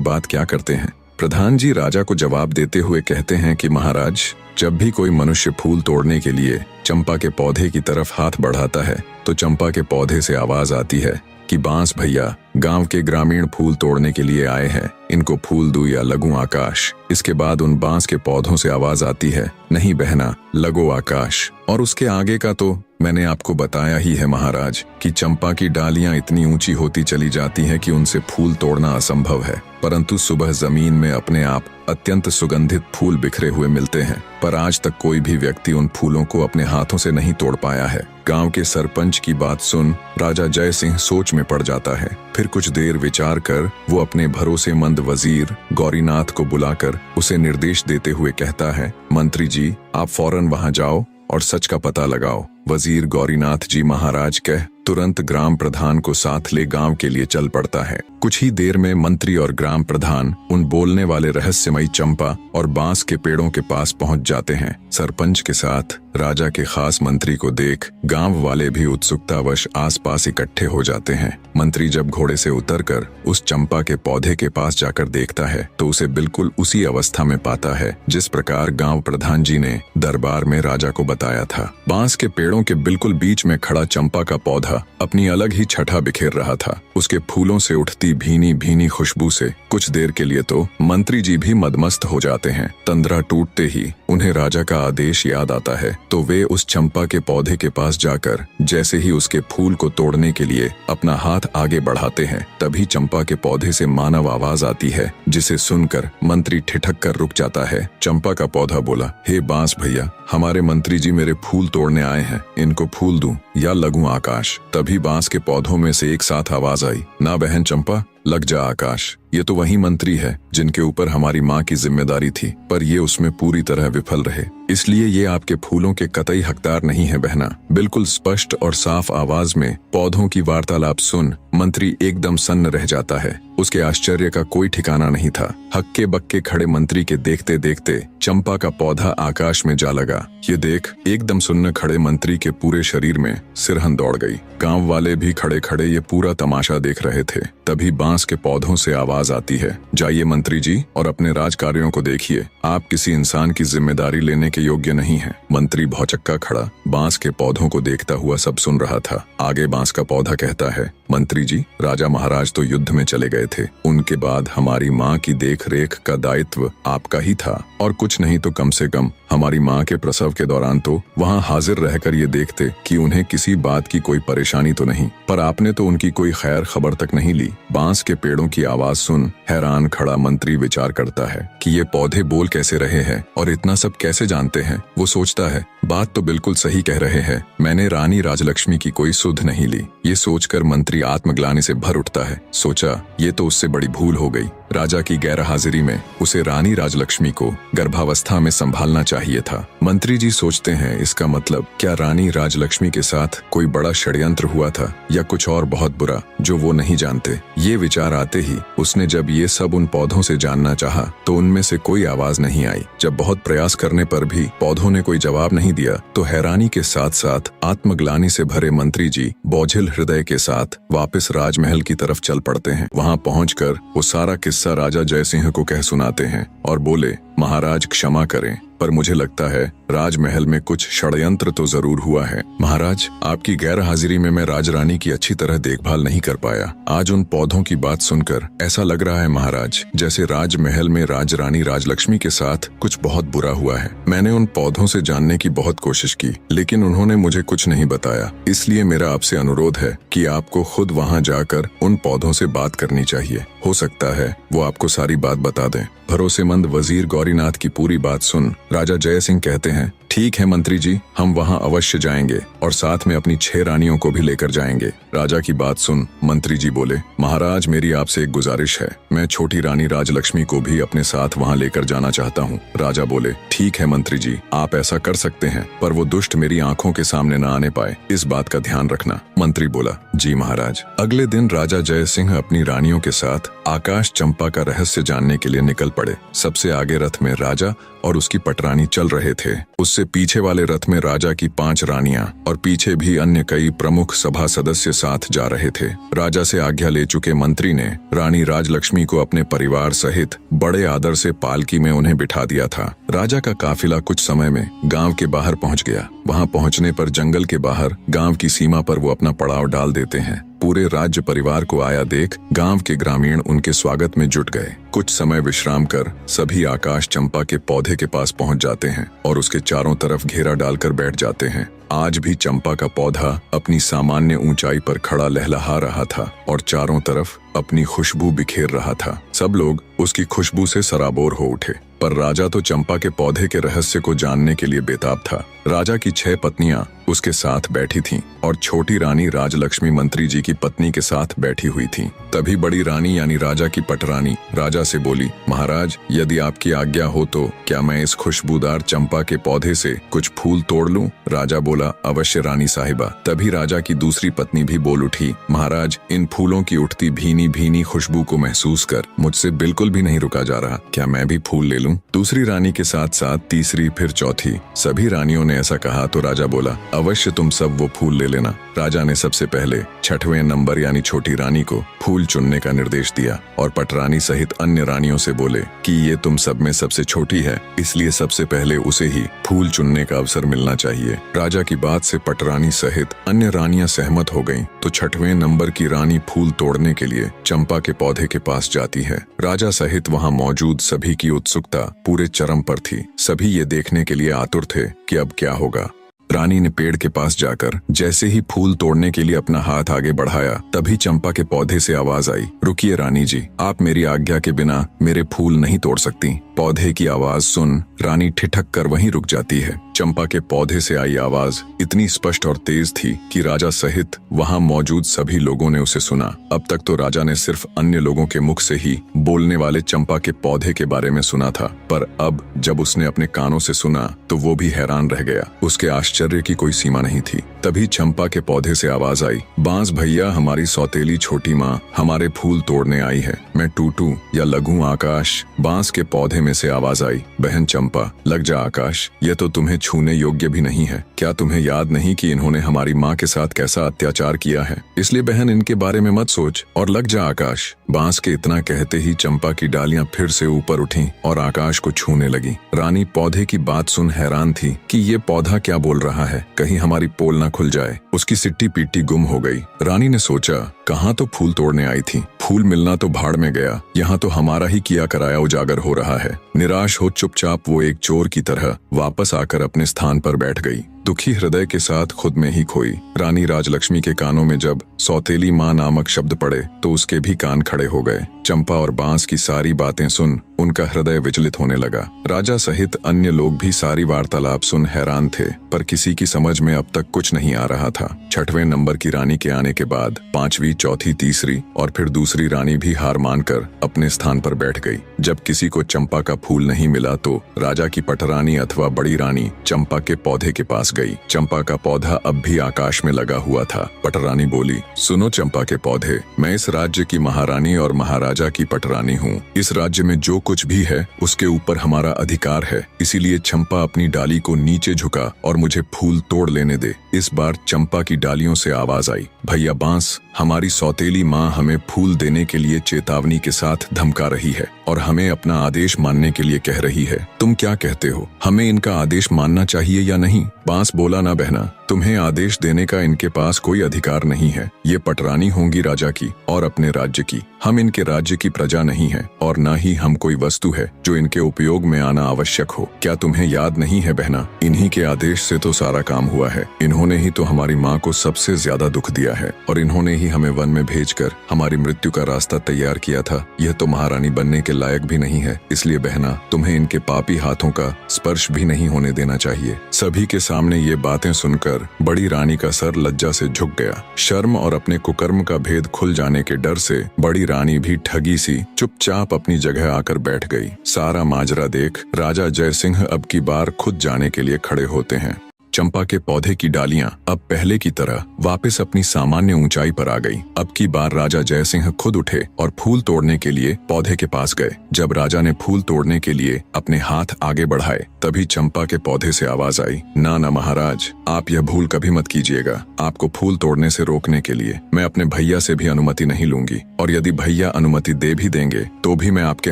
बात क्या करते हैं? प्रधान जी राजा को जवाब देते हुए कहते हैं कि महाराज, जब भी कोई मनुष्य फूल तोड़ने के लिए चंपा के पौधे की तरफ हाथ बढ़ाता है तो चंपा के पौधे से आवाज आती है कि बांस भैया गांव के ग्रामीण फूल तोड़ने के लिए आए हैं, इनको फूल दूं या लगूं आकाश। इसके बाद उन बांस के पौधों से आवाज आती है, नहीं बहना, लगो आकाश। और उसके आगे का तो मैंने आपको बताया ही है महाराज कि चंपा की डालियां इतनी ऊंची होती चली जाती हैं कि उनसे फूल तोड़ना असंभव है। परंतु सुबह जमीन में अपने आप अत्यंत सुगंधित फूल बिखरे हुए मिलते हैं, पर आज तक कोई भी व्यक्ति उन फूलों को अपने हाथों से नहीं तोड़ पाया है। गांव के सरपंच की बात सुन राजा जय सिंह सोच में पड़ जाता है। फिर कुछ देर विचार कर वो अपने भरोसेमंद वजीर गौरीनाथ को बुलाकर उसे निर्देश देते हुए कहता है, मंत्री जी आप फौरन वहां जाओ और सच का पता लगाओ। वजीर गौरीनाथ जी महाराज कह तुरंत ग्राम प्रधान को साथ ले गांव के लिए चल पड़ता है। कुछ ही देर में मंत्री और ग्राम प्रधान उन बोलने वाले रहस्यमयी चंपा और बांस के पेड़ों के पास पहुंच जाते हैं। सरपंच के साथ राजा के खास मंत्री को देख गांव वाले भी उत्सुकतावश आसपास इकट्ठे हो जाते हैं। मंत्री जब घोड़े से उतरकर उस चंपा के पौधे के पास जाकर देखता है तो उसे बिल्कुल उसी अवस्था में पाता है जिस प्रकार गांव प्रधान जी ने दरबार में राजा को बताया था। बांस के पेड़ों के बिल्कुल बीच में खड़ा चंपा का पौधा अपनी अलग ही छठा बिखेर रहा था। उसके फूलों से उठती भीनी भीनी खुशबू से कुछ देर के लिए तो मंत्री जी भी मदमस्त हो जाते हैं। तंद्रा टूटते ही उन्हें राजा का आदेश याद आता है तो वे उस चंपा के पौधे के पास जाकर जैसे ही उसके फूल को तोड़ने के लिए अपना हाथ आगे बढ़ाते हैं, तभी चंपा के पौधे से मानव आवाज आती है जिसे सुनकर मंत्री ठिठक कर रुक जाता है। चंपा का पौधा बोला, हे बांस भैया, हमारे मंत्री जी मेरे फूल तोड़ने आए हैं, इनको फूल दूं या लगूं आकाश। तभी बांस के पौधों में से एक साथ आवाज आई, ना बहन चंपा, लग जा आकाश। ये तो वही मंत्री है जिनके ऊपर हमारी माँ की जिम्मेदारी थी, पर ये उसमें पूरी तरह विफल रहे, इसलिए ये आपके फूलों के कतई हकदार नहीं है बहना। बिल्कुल स्पष्ट और साफ आवाज में पौधों की वार्तालाप सुन मंत्री एकदम सन्न रह जाता है। उसके आश्चर्य का कोई ठिकाना नहीं था। हक्के बक्के खड़े मंत्री के देखते देखते चंपा का पौधा आकाश में जा लगा। ये देख एकदम सुन्न खड़े मंत्री के पूरे शरीर में सिरहन दौड़ गई। गांव वाले भी खड़े खड़े ये पूरा तमाशा देख रहे थे। तभी बांस के पौधों से आवाज आती है, जाइए मंत्री जी और अपने राज कार्यों को देखिए, आप किसी इंसान की जिम्मेदारी लेने के योग्य नहीं है। मंत्री भौचक्का खड़ा बांस के पौधों को देखता हुआ सब सुन रहा था। आगे बांस का पौधा कहता है, मंत्री जी, राजा महाराज तो युद्ध में चले गए थे, उनके बाद हमारी माँ की देख रेख का दायित्व आपका ही था, और कुछ नहीं तो कम से कम हमारी माँ के प्रसव के दौरान तो वहाँ हाजिर रहकर ये देखते कि उन्हें किसी बात की कोई परेशानी तो नहीं, पर आपने तो उनकी कोई खैर खबर तक नहीं ली। बांस के पेड़ों की आवाज सुन हैरान खड़ा मंत्री विचार करता है कि ये पौधे बोल कैसे रहे हैं और इतना सब कैसे जानते हैं। वो सोचता है, बात तो बिल्कुल सही कह रहे हैं, मैंने रानी राजलक्ष्मी की कोई सुध नहीं ली। ये सोचकर मंत्री आत्मग्लानि से भर उठता है। सोचा ये तो उससे बड़ी भूल हो गई। राजा की गैर हाजिरी में उसे रानी राजलक्ष्मी को गर्भावस्था में संभालना चाहिए था। मंत्री जी सोचते हैं, इसका मतलब क्या रानी राजलक्ष्मी के साथ कोई बड़ा षड्यंत्र हुआ था या कुछ और बहुत बुरा जो वो नहीं जानते। ये विचार आते ही उसने जब ये सब उन पौधों से जानना चाहा तो उनमें से कोई आवाज नहीं आई। जब बहुत प्रयास करने पर भी पौधों ने कोई जवाब नहीं दिया तो हैरानी के साथ साथ आत्मग्लानि से भरे मंत्री जी बोझिल हृदय के साथ वापस राजमहल की तरफ चल पड़ते हैं। वहाँ पहुंचकर वो सारा किस्सा राजा जयसिंह को कह सुनाते हैं और बोले, महाराज क्षमा करें, पर मुझे लगता है राजमहल में कुछ षड्यंत्र तो जरूर हुआ है। महाराज, आपकी गैर हाजिरी में मैं राजरानी की अच्छी तरह देखभाल नहीं कर पाया। आज उन पौधों की बात सुनकर ऐसा लग रहा है महाराज जैसे राजमहल में राजरानी राजलक्ष्मी के साथ कुछ बहुत बुरा हुआ है। मैंने उन पौधों से जानने की बहुत कोशिश की लेकिन उन्होंने मुझे कुछ नहीं बताया, इसलिए मेरा आपसे अनुरोध है कि आपको खुद वहाँ जाकर उन पौधों से बात करनी चाहिए। हो सकता है वो आपको सारी बात बता दें। भरोसेमंद वजीर गौरीनाथ की पूरी बात सुन राजा जय सिंह कहते हैं, ठीक है मंत्री जी, हम वहां अवश्य जाएंगे और साथ में अपनी 6 रानियों को भी लेकर जाएंगे। राजा की बात सुन मंत्री जी बोले, महाराज मेरी आपसे एक गुजारिश है, मैं छोटी रानी राजलक्ष्मी को भी अपने साथ वहां लेकर जाना चाहता हूं। राजा बोले, ठीक है मंत्री जी, आप ऐसा कर सकते हैं, पर वो दुष्ट मेरी आंखों के सामने न आने पाए, इस बात का ध्यान रखना। मंत्री बोला, जी महाराज। अगले दिन राजा जय सिंह अपनी रानियों के साथ आकाश चंपा का रहस्य जानने के लिए निकल पड़े। सबसे आगे रथ में राजा और उसकी पटरानी चल रहे थे। उससे पीछे वाले रथ में राजा की 5 रानियां और पीछे भी अन्य कई प्रमुख सभा सदस्य साथ जा रहे थे। राजा से आज्ञा ले चुके मंत्री ने रानी राजलक्ष्मी को अपने परिवार सहित बड़े आदर से पालकी में उन्हें बिठा दिया था। राजा का काफिला कुछ समय में गांव के बाहर पहुंच गया। वहां पहुंचने पर जंगल के बाहर गांव की सीमा पर वो अपना पड़ाव डाल देते हैं। पूरे राज्य परिवार को आया देख गांव के ग्रामीण उनके स्वागत में जुट गए। कुछ समय विश्राम कर सभी आकाश चंपा के पौधे के पास पहुंच जाते हैं और उसके चारों तरफ घेरा डालकर बैठ जाते हैं। आज भी चंपा का पौधा अपनी सामान्य ऊंचाई पर खड़ा लहलहा रहा था और चारों तरफ अपनी खुशबू बिखेर रहा था। सब लोग उसकी खुशबू से सराबोर हो उठे, पर राजा तो चंपा के पौधे के रहस्य को जानने के लिए बेताब था। राजा की 6 पत्नियां उसके साथ बैठी थीं और छोटी रानी राजलक्ष्मी मंत्री जी की पत्नी के साथ बैठी हुई थीं। तभी बड़ी रानी यानी राजा की पटरानी राजा से बोली, महाराज, यदि आपकी आज्ञा हो तो क्या मैं इस खुशबूदार चंपा के पौधे से कुछ फूल तोड़ लूं? राजा बोला, अवश्य रानी साहिबा। तभी राजा की दूसरी पत्नी भी बोल उठी, महाराज, इन फूलों की उठती भीनी भीनी खुशबू को महसूस कर मुझसे बिल्कुल भी नहीं रुका जा रहा। क्या मैं भी फूल ले लूं? दूसरी रानी के साथ साथ तीसरी, फिर चौथी, सभी रानियों ने ऐसा कहा तो राजा बोला, अवश्य तुम सब वो फूल ले लेना। राजा ने सबसे पहले 6वें नंबर यानी छोटी रानी को फूल चुनने का निर्देश दिया और पटरानी सहित अन्य रानियों से बोले कि ये तुम सब में सबसे छोटी है, इसलिए सबसे पहले उसे ही फूल चुनने का अवसर मिलना चाहिए। राजा की बात से पटरानी सहित अन्य रानियां सहमत हो गईं, तो 6वें नंबर की रानी फूल तोड़ने के लिए चंपा के पौधे के पास जाती है। राजा सहित वहां मौजूद सभी की उत्सुकता पूरे चरम पर थी। सभी ये देखने के लिए आतुर थे कि अब क्या होगा। रानी ने पेड़ के पास जाकर जैसे ही फूल तोड़ने के लिए अपना हाथ आगे बढ़ाया, तभी चंपा के पौधे से आवाज आई, रुकिए रानी जी, आप मेरी आज्ञा के बिना मेरे फूल नहीं तोड़ सकती। पौधे की आवाज सुन रानी ठिठक कर वहीं रुक जाती है। चंपा के पौधे से आई आवाज इतनी स्पष्ट और तेज थी कि राजा सहित वहां मौजूद सभी लोगों ने उसे सुना। अब तक तो राजा ने सिर्फ अन्य लोगों के मुख से ही बोलने वाले चंपा के पौधे के बारे में सुना था, पर अब जब उसने अपने कानों से सुना तो वो भी हैरान रह गया। उसके आश्चर्य की कोई सीमा नहीं थी। तभी चंपा के पौधे से आवाज आई, बांस भैया, हमारी सौतेली छोटी माँ हमारे फूल तोड़ने आई है। मैं टूटू या लगूं आकाश? बांस के पौधे में से आवाज आई, बहन चंपा, लग जा आकाश, ये तो तुम्हें छूने योग्य भी नहीं है। क्या तुम्हें याद नहीं कि इन्होंने हमारी माँ के साथ कैसा अत्याचार किया है? इसलिए बहन, इनके बारे में मत सोच और लग जा आकाश। बांस के इतना कहते ही चंपा की डालियां फिर से ऊपर उठीं और आकाश को छूने लगी। रानी पौधे की बात सुन हैरान थी कि ये पौधा क्या बोल रहा है, कहीं हमारी पोल न खुल जाए। उसकी सिट्टी पीटी गुम हो गई। रानी ने सोचा, कहाँ तो फूल तोड़ने आई थी, फूल मिलना तो भाड़ में गया, यहाँ तो हमारा ही किया कराया उजागर हो रहा है। निराश हो चुपचाप वो एक चोर की तरह वापस आकर अपने स्थान पर बैठ गई, दुखी हृदय के साथ खुद में ही खोई। रानी राजलक्ष्मी के कानों में जब सौतेली माँ नामक शब्द पड़े तो उसके भी कान खड़े हो गए। चंपा और बांस की सारी बातें सुन उनका हृदय विचलित होने लगा। राजा सहित अन्य लोग भी सारी वार्तालाप सुन हैरान थे, पर किसी की समझ में अब तक कुछ नहीं आ रहा था। 6वें नंबर की रानी के आने के बाद 5वीं, चौथी, तीसरी और फिर दूसरी रानी भी हार मानकर अपने स्थान पर बैठ गई। जब किसी को चंपा का फूल नहीं मिला तो राजा की पटरानी अथवा बड़ी रानी चंपा के पौधे के पास गई। चंपा का पौधा अब भी आकाश में लगा हुआ था। पटरानी बोली, सुनो चंपा के पौधे, मैं इस राज्य की महारानी और महाराजा की पटरानी हूँ। इस राज्य में जो कुछ भी है उसके ऊपर हमारा अधिकार है, इसीलिए चंपा अपनी डाली को नीचे झुका और मुझे फूल तोड़ लेने दे। इस बार चंपा की डालियों से आवाज आई, भैया बांस, हमारी सौतेली माँ हमें फूल देने के लिए चेतावनी के साथ धमका रही है और हमें अपना आदेश मानने के लिए कह रही है। तुम क्या कहते हो, हमें इनका आदेश मानना चाहिए या नहीं? बांस बोला, ना बहना, तुम्हें आदेश देने का इनके पास कोई अधिकार नहीं है। ये पटरानी होंगी राजा की और अपने राज्य की। हम इनके राज्य की प्रजा नहीं है और न ही हम कोई वस्तु है जो इनके उपयोग में आना आवश्यक हो। क्या तुम्हें याद नहीं है बहना, इन्हीं के आदेश से तो सारा काम हुआ है। इन्होंने ही तो हमारी माँ को सबसे ज्यादा दुख दिया है और इन्होंने ही हमें वन में भेजकर हमारी मृत्यु का रास्ता तैयार किया था। यह तो महारानी बनने के लायक भी नहीं है, इसलिए बहना, तुम्हें इनके पापी हाथों का स्पर्श भी नहीं होने देना चाहिए। सभी के सामने ये बातें सुनकर बड़ी रानी का सर लज्जा से झुक गया। शर्म और अपने कुकर्म का भेद खुल जाने के डर से बड़ी रानी भी ठगी सी चुपचाप अपनी जगह आकर बैठ गई। सारा माजरा देख राजा जय सिंह अब की बार खुद जाने के लिए खड़े होते हैं। चंपा के पौधे की डालियां अब पहले की तरह वापस अपनी सामान्य ऊंचाई पर आ गई। अब की बार राजा जय सिंह खुद उठे और फूल तोड़ने के लिए पौधे के पास गए। जब राजा ने फूल तोड़ने के लिए अपने हाथ आगे बढ़ाए, तभी चंपा के पौधे से आवाज आई, ना ना महाराज, आप यह भूल कभी मत कीजिएगा। आपको फूल तोड़ने से रोकने के लिए मैं अपने भैया से भी अनुमति नहीं लूंगी, और यदि भैया अनुमति दे भी देंगे तो भी मैं आपके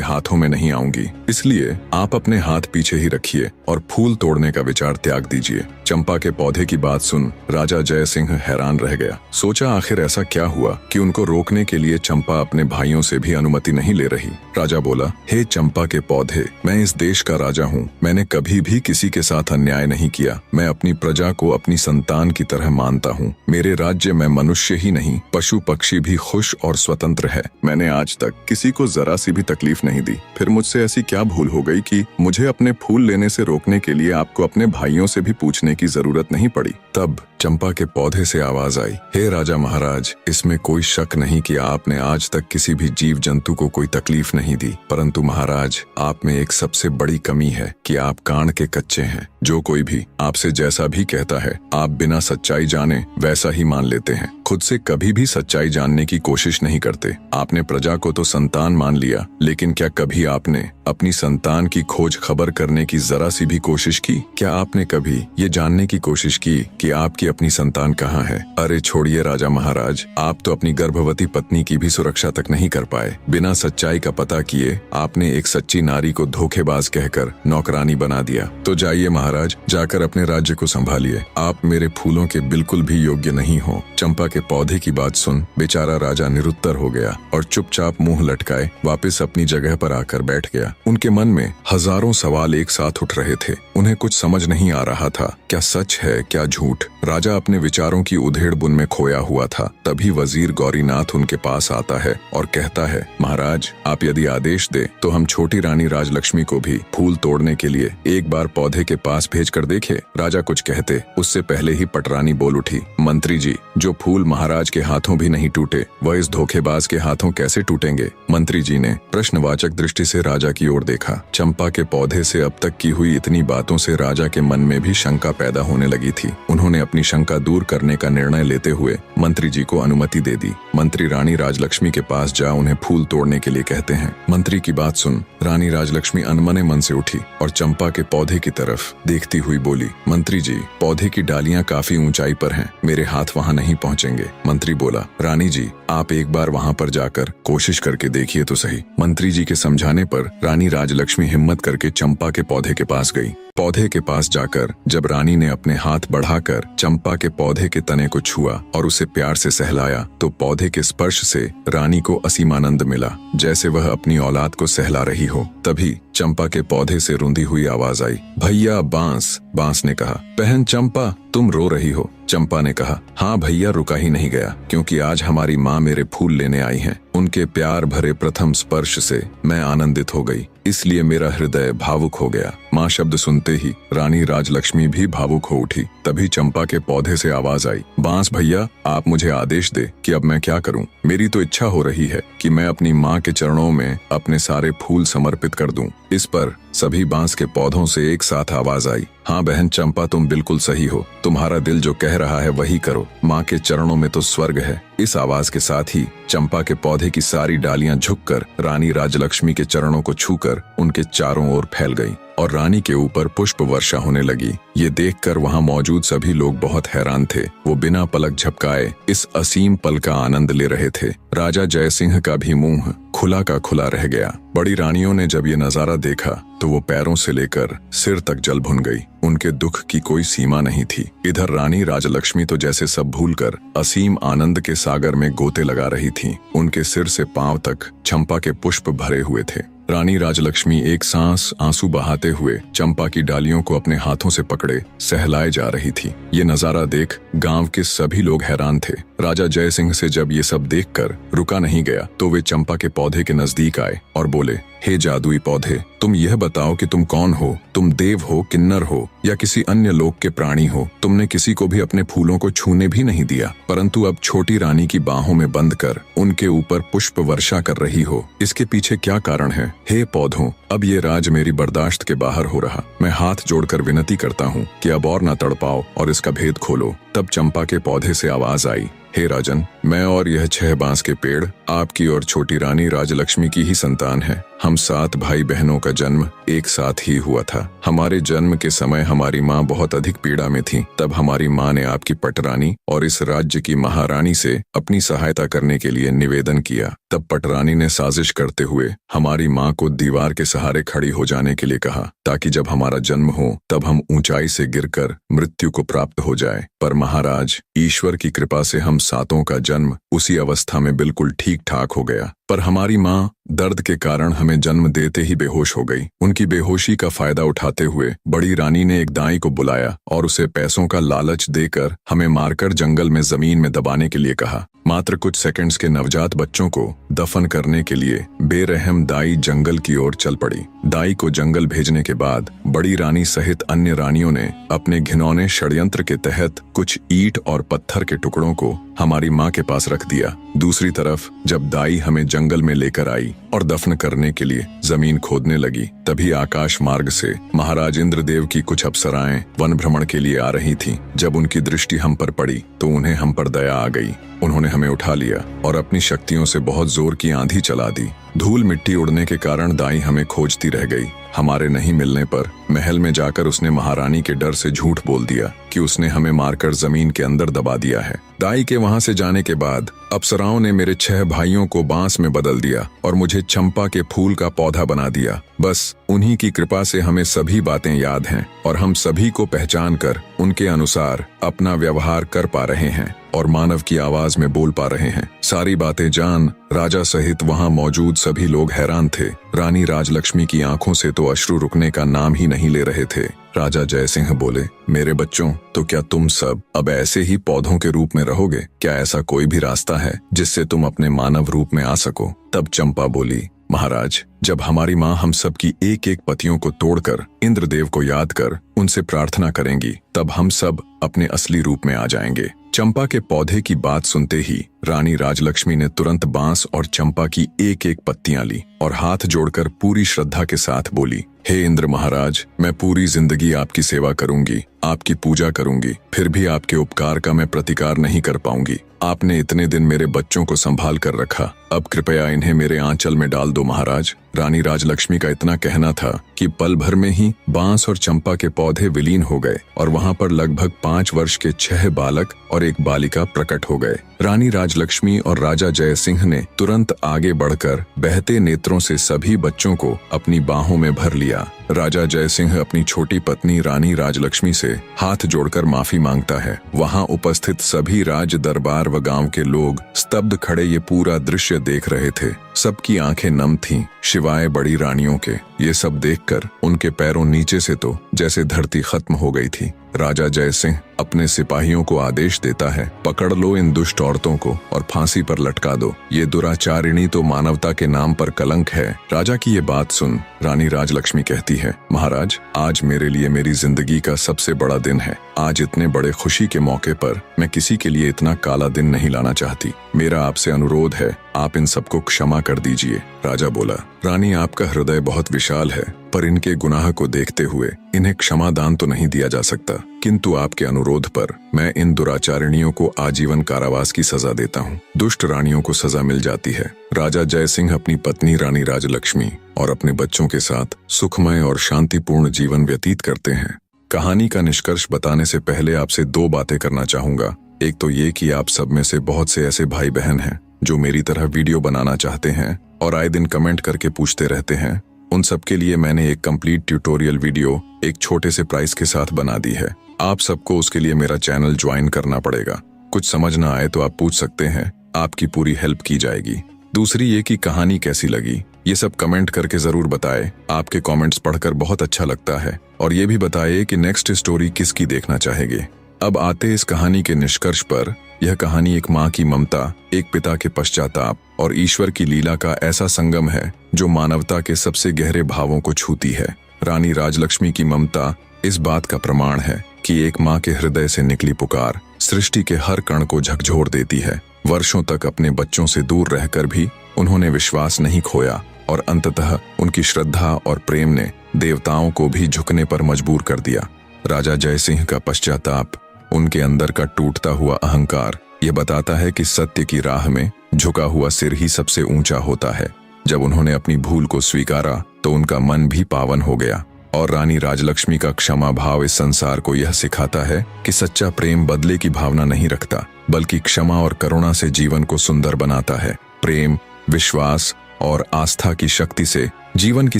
हाथों में नहीं आऊंगी। इसलिए आप अपने हाथ पीछे ही रखिए और फूल तोड़ने का विचार त्याग दीजिए। चंपा के पौधे की बात सुन राजा जय सिंह हैरान रह गया। सोचा आखिर ऐसा क्या हुआ कि उनको रोकने के लिए चंपा अपने भाइयों से भी अनुमति नहीं ले रही। राजा बोला, हे चंपा के पौधे, मैं इस देश का राजा हूँ। मैंने कभी भी किसी के साथ अन्याय नहीं किया। मैं अपनी प्रजा को अपनी संतान की तरह मानता हूँ। मेरे राज्य में मनुष्य ही नहीं, पशु पक्षी भी खुश और स्वतंत्र है। मैंने आज तक किसी को जरा सी भी तकलीफ नहीं दी। फिर मुझसे ऐसी क्या भूल हो गई कि मुझे अपने फूल लेने से रोकने के लिए आपको अपने भाइयों से भी पूछने की जरूरत नहीं पड़ी। तब चंपा के पौधे से आवाज आई, हे राजा महाराज, इसमें कोई शक नहीं कि आपने आज तक किसी भी जीव जंतु को कोई तकलीफ नहीं दी, परंतु महाराज, आप में एक सबसे बड़ी कमी है कि आप कान के कच्चे हैं। जो कोई भी आपसे जैसा भी कहता है, आप बिना सच्चाई जाने वैसा ही मान लेते हैं। खुद से कभी भी सच्चाई जानने की कोशिश नहीं करते। आपने प्रजा को तो संतान मान लिया, लेकिन क्या कभी आपने अपनी संतान की खोज खबर करने की जरा सी भी कोशिश की? क्या आपने कभी ये जानने की कोशिश की कि आपकी अपनी संतान कहाँ है? अरे छोड़िए राजा महाराज, आप तो अपनी गर्भवती पत्नी की भी सुरक्षा तक नहीं कर पाए। बिना सच्चाई का पता किए आपने एक सच्ची नारी को धोखेबाज कहकर नौकरानी बना दिया। तो जाइए महाराज, जाकर अपने राज्य को संभालिए। आप मेरे फूलों के बिल्कुल भी योग्य नहीं हो। चंपा के पौधे की बात सुन बेचारा राजा निरुत्तर हो गया और चुपचाप मुंह लटकाए वापस अपनी जगह पर आकर बैठ गया। उनके मन में हजारों सवाल एक साथ उठ रहे थे। उन्हें कुछ समझ नहीं आ रहा था, क्या सच है क्या झूठ। राजा अपने विचारों की उधेड़ बुन में खोया हुआ था। तभी वजीर गौरीनाथ उनके पास आता है और कहता है, महाराज, आप यदि आदेश दे तो हम छोटी रानी राजलक्ष्मी को भी फूल तोड़ने के लिए एक बार पौधे के पास भेज कर देखे। राजा कुछ कहते उससे पहले ही पटरानी बोल उठी, मंत्री जी, जो फूल महाराज के हाथों भी नहीं टूटे, वह इस धोखेबाज के हाथों कैसे टूटेंगे? मंत्री जी ने प्रश्नवाचक दृष्टि से राजा की ओर देखा। चंपा के पौधे से अब तक की हुई इतनी बातों से राजा के मन में भी शंका पैदा होने लगी थी। उन्होंने अपनी शंका दूर करने का निर्णय लेते हुए मंत्री जी को अनुमति दे दी। मंत्री रानी राजलक्ष्मी के पास जा उन्हें फूल तोड़ने के लिए कहते हैं। मंत्री की बात सुन रानी राजलक्ष्मी अनमने मन से उठी और चंपा के पौधे की तरफ देखती हुई बोली, मंत्री जी, पौधे की डालियां काफी ऊंचाई पर हैं, मेरे हाथ वहां नहीं पहुंचेंगे। मंत्री बोला, रानी जी, आप एक बार वहां पर जाकर कोशिश करके देखिए तो सही। मंत्री जी के समझाने पर रानी राजलक्ष्मी हिम्मत करके चंपा के पौधे के पास गई। पौधे के पास जाकर जब रानी ने अपने हाथ बढ़ाकर चंपा के पौधे के तने को छुआ और उसे प्यार से सहलाया तो पौधे के स्पर्श से रानी को असीम आनंद मिला, जैसे वह अपनी औलाद को सहला रही हो। तभी चंपा के पौधे से रुंधी हुई आवाज आई, भैया बांस। बांस ने कहा, बहन चंपा, तुम रो रही हो? चंपा ने कहा, हाँ भैया, रुका ही नहीं गया, क्योंकि आज हमारी माँ मेरे फूल लेने आई हैं। उनके प्यार भरे प्रथम स्पर्श से मैं आनंदित हो गई, इसलिए मेरा हृदय भावुक हो गया। माँ शब्द सुनते ही रानी राजलक्ष्मी भी भावुक हो उठी। तभी चंपा के पौधे से आवाज आई, बांस भैया, आप मुझे आदेश दे कि अब मैं क्या करूं? मेरी तो इच्छा हो रही है कि मैं अपनी माँ के चरणों में अपने सारे फूल समर्पित कर दूं। इस पर सभी बांस के पौधों से एक साथ आवाज आई, हाँ बहन चंपा, तुम बिल्कुल सही हो। तुम्हारा दिल जो कह रहा है वही करो। माँ के चरणों में तो स्वर्ग है। इस आवाज के साथ ही चंपा के पौधे की सारी डालियां झुककर रानी राजलक्ष्मी के चरणों को छूकर उनके चारों ओर फैल गईं और रानी के ऊपर पुष्प वर्षा होने लगी। ये देखकर वहां मौजूद सभी लोग बहुत हैरान थे। वो बिना पलक झपकाए इस असीम पल का आनंद ले रहे थे। राजा जय सिंह का भी मुंह खुला का खुला रह गया। बड़ी रानियों ने जब ये नजारा देखा तो वो पैरों से लेकर सिर तक जल भुन गई। उनके दुख की कोई सीमा नहीं थी। इधर रानी राजलक्ष्मी तो जैसे सब भूलकर असीम आनंद के सागर में गोते लगा रही थी। उनके सिर से पांव तक चंपा के पुष्प भरे हुए थे। रानी राजलक्ष्मी एक सांस आंसू बहाते हुए चंपा की डालियों को अपने हाथों से पकड़े सहलाए जा रही थी। ये नजारा देख गांव के सभी लोग हैरान थे। राजा जय सिंह से जब ये सब देखकर रुका नहीं गया तो वे चंपा के पौधे के नजदीक आए और बोले, हे जादुई पौधे, तुम यह बताओ कि तुम कौन हो? तुम देव हो, किन्नर हो या किसी अन्य लोक के प्राणी हो? तुमने किसी को भी अपने फूलों को छूने भी नहीं दिया, परंतु अब छोटी रानी की बाहों में बंद कर उनके ऊपर पुष्प वर्षा कर रही हो। इसके पीछे क्या कारण है? हे पौधों, अब ये राज मेरी बर्दाश्त के बाहर हो रहा। मैं हाथ जोड़कर विनती करता हूँ कि अब और न तड़पाओ और इसका भेद खोलो। तब चंपा के पौधे से आवाज आई, हे राजन, मैं और यह 6 बांस के पेड़ आपकी और छोटी रानी राजलक्ष्मी की ही संतान है। हम 7 भाई बहनों का जन्म एक साथ ही हुआ था। हमारे जन्म के समय हमारी माँ बहुत अधिक पीड़ा में थी। तब हमारी माँ ने आपकी पटरानी और इस राज्य की महारानी से अपनी सहायता करने के लिए निवेदन किया। तब पटरानी ने साजिश करते हुए हमारी माँ को दीवार के सहारे खड़ी हो जाने के लिए कहा, ताकि जब हमारा जन्म हो तब हम ऊंचाई से गिरकर मृत्यु को प्राप्त हो जाए। पर महाराज, ईश्वर की कृपा से हम 7 का जन्म उसी अवस्था में बिल्कुल ठीक ठाक हो गया। पर हमारी माँ दर्द के कारण हमें जन्म देते ही बेहोश हो गई। उनकी बेहोशी का फायदा उठाते हुए बड़ी रानी ने एक दाई को बुलाया और उसे पैसों का लालच देकर हमें मारकर जंगल में जमीन में दबाने के लिए कहा। मात्र कुछ सेकंड्स के नवजात बच्चों को दफन करने के लिए बेरहम दाई जंगल की ओर चल पड़ी। दाई को जंगल भेजने के बाद बड़ी रानी सहित अन्य रानियों ने अपने घिनौने षड्यंत्र के तहत कुछ ईंट और पत्थर के टुकड़ों को हमारी माँ के पास रख दिया। दूसरी तरफ जब दाई हमें जंगल में लेकर आई और दफन करने के लिए जमीन खोदने लगी, तभी आकाश मार्ग से महाराज इंद्रदेव की कुछ अप्सराएं वन भ्रमण के लिए आ रही थीं। जब उनकी दृष्टि हम पर पड़ी तो उन्हें हम पर दया आ गई। उन्होंने हमें उठा लिया और अपनी शक्तियों से बहुत जोर की आंधी चला दी। धूल मिट्टी उड़ने के कारण दाई हमें खोजती रह गई। हमारे नहीं मिलने पर महल में जाकर उसने महारानी के डर से झूठ बोल दिया कि उसने हमें मारकर जमीन के अंदर दबा दिया है। दाई के वहां से जाने के बाद अप्सराओं ने मेरे 6 भाइयों को बांस में बदल दिया और मुझे चंपा के फूल का पौधा बना दिया। बस उन्हीं की कृपा से हमें सभी बातें याद हैं और हम सभी को पहचान कर उनके अनुसार अपना व्यवहार कर पा रहे हैं और मानव की आवाज में बोल पा रहे हैं। सारी बातें जान राजा सहित वहां मौजूद सभी लोग हैरान थे। रानी राजलक्ष्मी की आंखों से तो अश्रु रुकने का नाम ही नहीं ले रहे थे। राजा जयसिंह बोले, मेरे बच्चों, तो क्या तुम सब अब ऐसे ही पौधों के रूप में रहोगे? क्या ऐसा कोई भी रास्ता है जिससे तुम अपने मानव रूप में आ सको? तब चंपा बोली, महाराज, जब हमारी माँ हम सब की एक एक पतियों को तोड़कर इंद्रदेव को याद कर उनसे प्रार्थना करेंगी, तब हम सब अपने असली रूप में आ जाएंगे। चंपा के पौधे की बात सुनते ही रानी राजलक्ष्मी ने तुरंत बांस और चंपा की एक एक पत्तियां ली और हाथ जोड़कर पूरी श्रद्धा के साथ बोली, हे इंद्र महाराज, मैं पूरी जिंदगी आपकी सेवा करूंगी, आपकी पूजा करूंगी, फिर भी आपके उपकार का मैं प्रतिकार नहीं कर पाऊंगी। आपने इतने दिन मेरे बच्चों को संभाल कर रखा, अब कृपया इन्हें मेरे आंचल में डाल दो महाराज। रानी राजलक्ष्मी का इतना कहना था कि पल भर में ही बांस और चंपा के पौधे विलीन हो गए और वहां पर लगभग 5 वर्ष के 6 बालक और एक बालिका प्रकट हो गए। रानी राजलक्ष्मी और राजा जयसिंह ने तुरंत आगे बढ़कर बहते नेत्रों से सभी बच्चों को अपनी बाहों में भर लिया। राजा जयसिंह अपनी छोटी पत्नी रानी राजलक्ष्मी से हाथ जोड़कर माफी मांगता है। वहां उपस्थित सभी राज दरबार व गांव के लोग स्तब्ध खड़े ये पूरा दृश्य देख रहे थे। सबकी आंखें नम थीं, शिवाय बड़ी रानियों के। ये सब देखकर उनके पैरों नीचे से तो जैसे धरती खत्म हो गई थी। राजा जयसिंह अपने सिपाहियों को आदेश देता है, पकड़ लो इन दुष्ट औरतों को और फांसी पर लटका दो। ये दुराचारिणी तो मानवता के नाम पर कलंक है। राजा की ये बात सुन रानी राजलक्ष्मी कहती है, महाराज, आज मेरे लिए मेरी जिंदगी का सबसे बड़ा दिन है। आज इतने बड़े खुशी के मौके पर मैं किसी के लिए इतना काला दिन नहीं लाना चाहती। मेरा आपसे अनुरोध है, आप इन सबको क्षमा कर दीजिए। राजा बोला, रानी, आपका हृदय बहुत विशाल है, पर इनके गुनाह को देखते हुए इन्हें क्षमा दान तो नहीं दिया जा सकता, किंतु आपके अनुरोध पर मैं इन दुराचारिणियों को आजीवन कारावास की सजा देता हूँ। दुष्ट रानियों को सजा मिल जाती है। राजा जयसिंह अपनी पत्नी रानी राजलक्ष्मी और अपने बच्चों के साथ सुखमय और शांतिपूर्ण जीवन व्यतीत करते हैं। कहानी का निष्कर्ष बताने से पहले आपसे 2 बातें करना चाहूंगा। एक तो ये कि आप सब में से बहुत से ऐसे भाई बहन हैं जो मेरी तरह वीडियो बनाना चाहते हैं और आए दिन कमेंट करके पूछते रहते हैं। उन सब के लिए मैंने एक कंप्लीट ट्यूटोरियल वीडियो एक छोटे से प्राइस के साथ बना दी है। आप सबको उसके लिए मेरा चैनल ज्वाइन करना पड़ेगा। कुछ समझ ना आए तो आप पूछ सकते हैं, आपकी पूरी हेल्प की जाएगी। दूसरी ये कि कहानी कैसी लगी, ये सब कमेंट करके जरूर बताएं। आपके कमेंट्स पढ़कर बहुत अच्छा लगता है। और ये भी बताइए कि नेक्स्ट स्टोरी किसकी देखना चाहेंगे। अब आते इस कहानी के निष्कर्ष पर। यह कहानी एक माँ की ममता, एक पिता के पश्चाताप और ईश्वर की लीला का ऐसा संगम है जो मानवता के सबसे गहरे भावों को छूती है। रानी राजलक्ष्मी की ममता इस बात का प्रमाण है कि एक माँ के हृदय से निकली पुकार सृष्टि के हर कण को झकझोर देती है। वर्षों तक अपने बच्चों से दूर रहकर भी उन्होंने विश्वास नहीं खोया और अंततः उनकी श्रद्धा और प्रेम ने देवताओं को भी झुकने पर मजबूर कर दिया। राजा जयसिंह का पश्चाताप, उनके अंदर का टूटता हुआ अहंकार, यह बताता है कि सत्य की राह में झुका हुआ सिर ही सबसे ऊंचा होता है। जब उन्होंने अपनी भूल को स्वीकारा तो उनका मन भी पावन हो गया। और रानी राजलक्ष्मी का क्षमा भाव इस संसार को यह सिखाता है कि सच्चा प्रेम बदले की भावना नहीं रखता, बल्कि क्षमा और करुणा से जीवन को सुंदर बनाता है। प्रेम, विश्वास और आस्था की शक्ति से जीवन की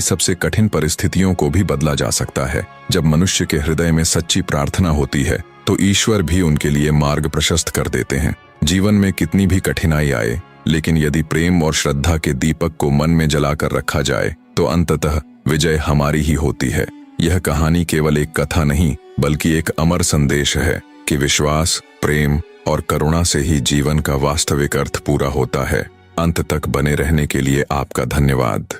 सबसे कठिन परिस्थितियों को भी बदला जा सकता है। जब मनुष्य के हृदय में सच्ची प्रार्थना होती है तो ईश्वर भी उनके लिए मार्ग प्रशस्त कर देते हैं। जीवन में कितनी भी कठिनाई आए, लेकिन यदि प्रेम और श्रद्धा के दीपक को मन में जलाकर रखा जाए तो अंततः विजय हमारी ही होती है। यह कहानी केवल एक कथा नहीं, बल्कि एक अमर संदेश है कि विश्वास, प्रेम और करुणा से ही जीवन का वास्तविक अर्थ पूरा होता है। अंत तक बने रहने के लिए आपका धन्यवाद।